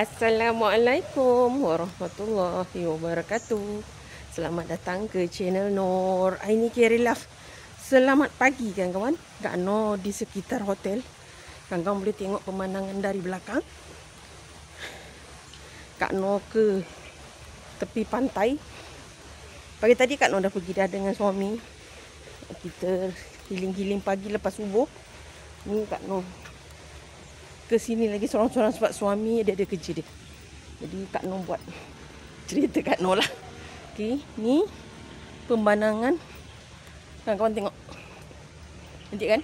Assalamualaikum warahmatullahi wabarakatuh. Selamat datang ke channel Nur Aini Kerilaf. Selamat pagi kawan-kawan. Kak Nur di sekitar hotel. Kawan-kawan boleh tengok pemandangan dari belakang. Kak Nur ke tepi pantai. Pagi tadi Kak Nur dah pergi dah dengan suami. Kita giling-giling pagi lepas subuh. Ni Kak Nur ke sini lagi seorang-seorang sebab suami dia ada kerja dia. Jadi Kak Nur buat cerita Kak Nur lah. Okey, ni pemandangan. Kawan-kawan tengok. Cantik kan?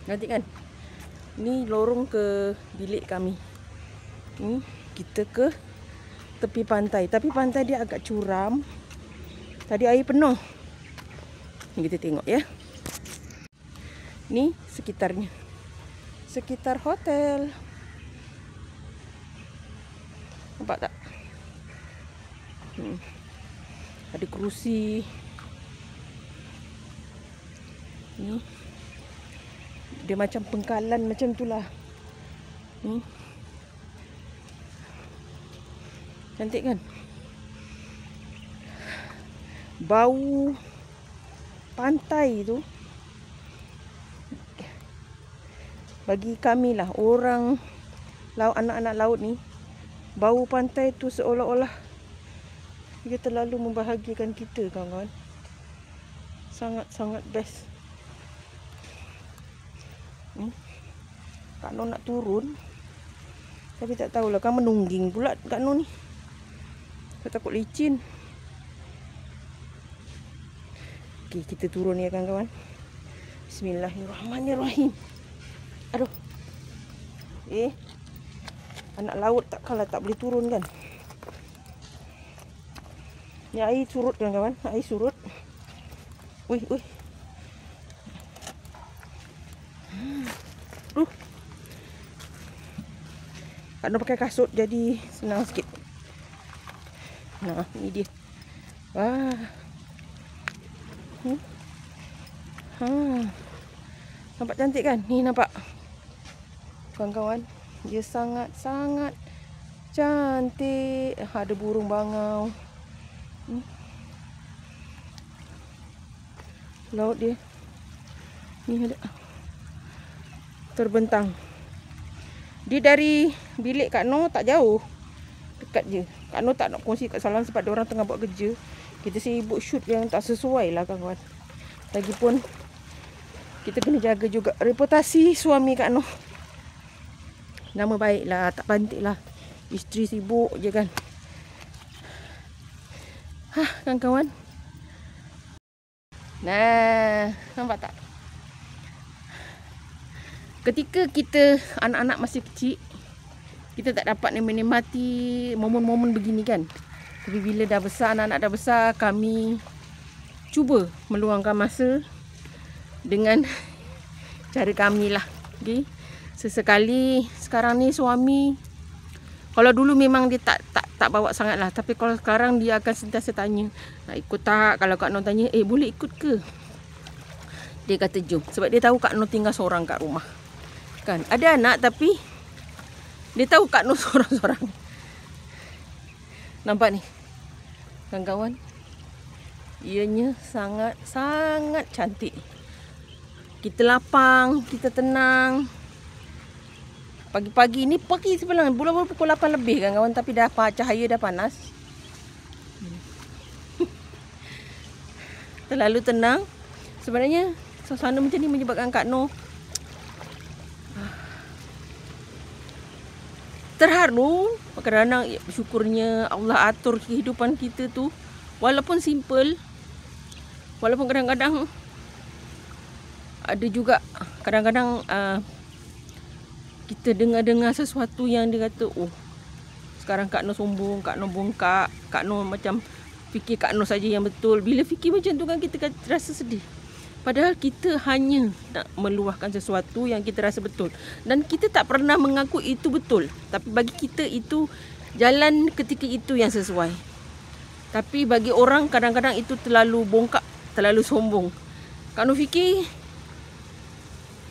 Cantik kan? Ni lorong ke bilik kami. Ni kita ke tepi pantai. Tapi pantai dia agak curam. Tadi air penuh. Ni kita tengok ya. Ni sekitarnya. Sekitar hotel. Nampak tak? Ada kerusi. Ni. Dia macam pengkalan macam itulah. Ni. Cantik kan? Bau pantai tu bagi kami lah, orang laut, anak-anak laut ni, bau pantai tu seolah-olah dia terlalu membahagiakan kita kawan-kawan. Sangat-sangat best. Kak Nur nak turun, tapi tak tahulah, kan menungging pula Kak Nur ni. Saya takut licin. Okey, kita turun ya kawan-kawan. Bismillahirrahmanirrahim. Aduh. Anak laut takkanlah tak boleh turun kan. Ni air surut kawan-kawan. Air surut. Ui. Kak Nur pakai kasut jadi senang sikit. Nah, ni dia. Wah. Nampak cantik kan? Ni nampak. Kawan-kawan, dia sangat-sangat cantik. Ada burung bangau. Laut dia. Ni ada. Terbentang. Dia dari bilik Kak Nur tak jauh. Dekat je. Kak Nur tak nak kongsi kat Salam sebab dia orang tengah buat kerja. Kita sibuk shoot yang tak sesuai lah kawan-kawan. Lagipun kita kena jaga juga reputasi suami Kak Nur. Nama baik lah, tak pantik lah. Isteri sibuk je kan. Kawan-kawan. Nah, nampak tak? Ketika kita anak-anak masih kecil, kita tak dapat menikmati momen-momen begini kan. Tapi bila dah besar, anak-anak dah besar, kami cuba meluangkan masa dengan cara kami lah. Okay? Sesekali sekarang ni suami, kalau dulu memang dia tak bawa sangat lah, tapi kalau sekarang dia akan sentiasa tanya, nak ikut tak? Kalau Kak Nur tanya, boleh ikut ke? Dia kata jom, sebab dia tahu Kak Nur tinggal seorang kat rumah. Kan? Ada anak tapi dia tahu Kak Nur seorang-seorang. Nampak ni? Kawan-kawan. Ianya sangat-sangat cantik. Kita lapang, kita tenang. Pagi-pagi ni, pagi sebenarnya bulan pukul 8 lebih kawan-kawan, tapi dah cahaya dah panas. Terlalu tenang. Sebenarnya suasana macam ni menyebabkan Kak Nur terharu. Kadang-kadang bersyukurnya Allah atur kehidupan kita tu, walaupun simple, walaupun kadang-kadang ada juga kadang-kadang kita dengar-dengar sesuatu yang dia kata, sekarang Kak Nur sombong, Kak Nur bongkak, Kak Nur macam fikir Kak Nur saja yang betul. Bila fikir macam tu kan kita rasa sedih. Padahal kita hanya nak meluahkan sesuatu yang kita rasa betul. Dan kita tak pernah mengaku itu betul. Tapi bagi kita itu jalan ketika itu yang sesuai. Tapi bagi orang kadang-kadang itu terlalu bongkak, terlalu sombong. Kak Nur fikir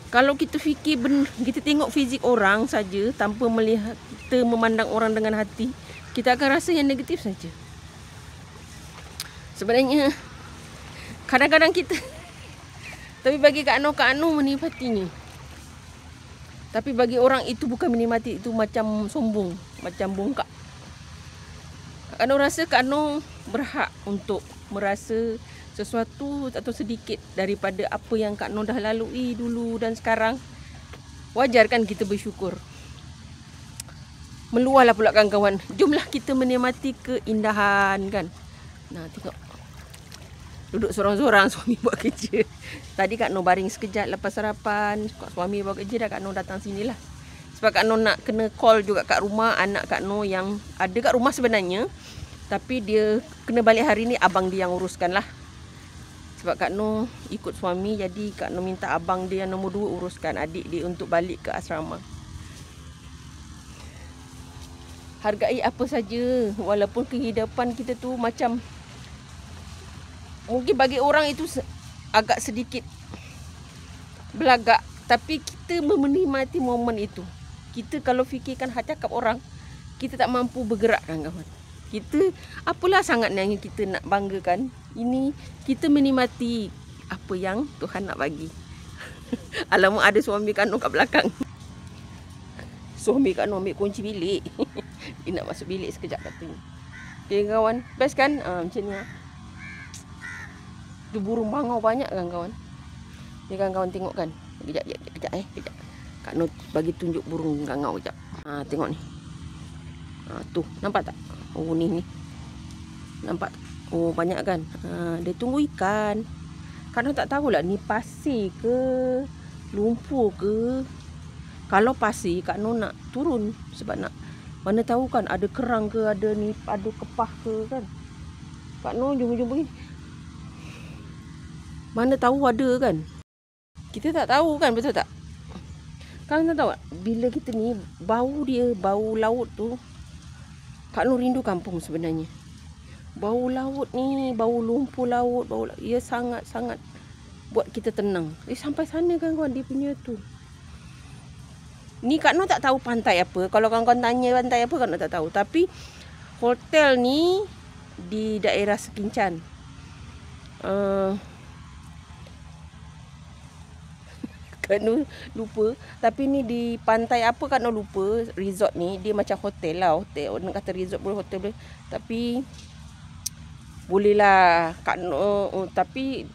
Kalau kita fikir kita tengok fizik orang saja tanpa melihat, kita memandang orang dengan hati, kita akan rasa yang negatif saja. Sebenarnya kadang-kadang kita tapi bagi Kak Noh menikmatinya. Tapi bagi orang itu bukan menikmati, itu macam sombong, macam bongkak. Kak Noh rasa Kak Noh berhak untuk merasa sesuatu atau sedikit daripada apa yang Kak Noh dah lalui dulu dan sekarang. Wajar kan kita bersyukur. Meluahlah pula kawan-kawan. Jomlah kita menikmati keindahan kan. Nah, tengok. Duduk sorang-sorang, suami buat kerja. Tadi Kak Noh baring sekejap lepas sarapan. Suami buat kerja dah, Kak Noh datang sinilah. Sebab Kak Noh nak kena call juga kat rumah anak Kak Noh yang ada kat rumah sebenarnya. Tapi dia kena balik hari ni, abang dia yang uruskan lah. Sebab Kak Noh ikut suami, jadi Kak Noh minta abang dia yang nombor 2 uruskan adik dia untuk balik ke asrama. Hargai apa saja, walaupun kehidupan kita tu macam, mungkin bagi orang itu agak sedikit belagak, tapi kita menikmati momen itu. Kita kalau fikirkan cakap orang, kita tak mampu bergerak kan kawan. Kita apalah sangat yang kita nak banggakan. Ini kita menikmati apa yang Tuhan nak bagi. Alamak, ada suami Kak Noh kat belakang. Suami Kak Noh ambil kunci bilik. Dia nak masuk bilik sekejap katanya. Okay kawan, best kan? Macam ni lah. Tu burung bangau banyak kan kawan. Ni kan kawan tengok kan. Kejap. Kak Noh bagi tunjuk burung bangau kejap. Tengok ni. Tu, nampak tak? Oh ni. Nampak? Oh banyak kan? Dia tunggu ikan. Kak Noh tak tahulah ni pasir ke lumpur ke. Kalau pasir, Kak Noh nak turun sebab nak, mana tahu kan ada kerang ke, ada kepah ke kan. Kak Noh jumpa ni. Mana tahu ada kan. Kita tak tahu kan, betul tak? Kalian tak tahu tak? Bila kita ni bau laut tu, Kak Noh rindu kampung sebenarnya. Bau laut ni, bau lumpur laut, ia sangat-sangat buat kita tenang. Sampai sana kan kawan dia punya tu. Ni Kak Noh tak tahu pantai apa. Kalau kawan-kawan tanya pantai apa, Kak Noh tak tahu. Tapi hotel ni di daerah Sekincan. Kak Noh lupa. Tapi ni di pantai apa Kak Noh lupa. Resort ni dia macam hotel lah. Hotel, orang kata resort boleh, hotel boleh. Tapi bolehlah Kak Noh. Tapi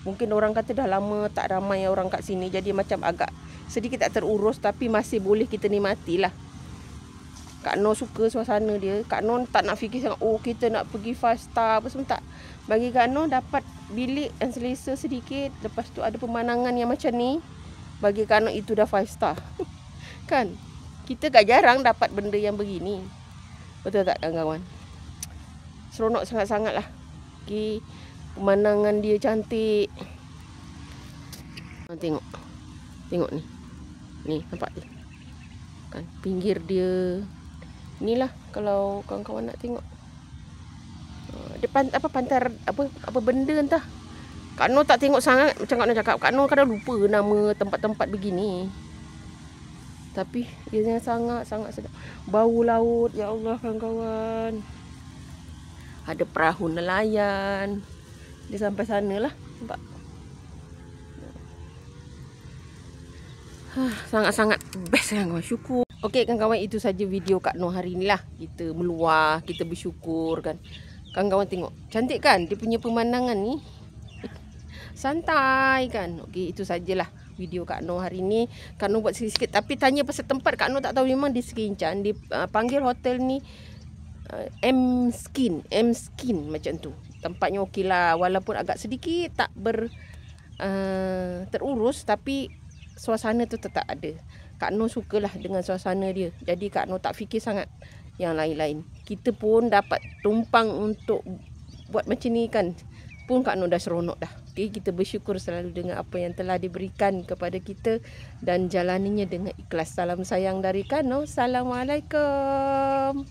mungkin orang kata dah lama tak ramai orang kat sini, jadi macam agak sedikit tak terurus. Tapi masih boleh kita nikmati lah. Kak Noh suka suasana dia. Kak Noh tak nak fikir sangat, oh kita nak pergi 5 star apa semua, tak. Bagi Kak Noh dapat bilik yang selesa sedikit, lepas tu ada pemandangan yang macam ni, bagi Kak Noh itu dah 5 star. Kan? Kita tak jarang dapat benda yang begini. Betul tak kawan-kawan? Seronok sangat-sangat lah. Okay. Pemandangan dia cantik. Tengok ni. Ni nampak ni. Kan pinggir dia. Inilah kalau kawan-kawan nak tengok. Depan pantai apa benda entah. Kak Noh tak tengok sangat, macam Kak Noh cakap. Kak Noh kadang lupa nama tempat-tempat begini. Tapi ia sangat-sangat sedap. Bau laut, ya Allah kawan-kawan. Ada perahu nelayan. Dia sampai sana lah. Nampak? Sangat-sangat best kan kawan. Syukur. Okey kawan-kawan, itu saja video Kak Noh hari ni lah. Kita meluah, kita bersyukur kan. Kawan-kawan tengok. Cantik kan dia punya pemandangan ni. Santai kan. Okey, itu sajalah video Kak Noh hari ni. Kak Noh buat sikit-sikit. Tapi tanya pasal tempat, Kak Noh tak tahu. Memang di Sekincan. Dia panggil hotel ni M Skin macam tu. Tempatnya okey lah, walaupun agak sedikit tak terurus, tapi suasana tu tetap ada. Kak Noh sukalah dengan suasana dia. Jadi Kak Noh tak fikir sangat yang lain-lain. Kita pun dapat tumpang untuk buat macam ni kan, pun Kak Noh dah seronok dah. Okay, kita bersyukur selalu dengan apa yang telah diberikan kepada kita dan jalaninya dengan ikhlas. Salam sayang dari Kak Noh. Assalamualaikum.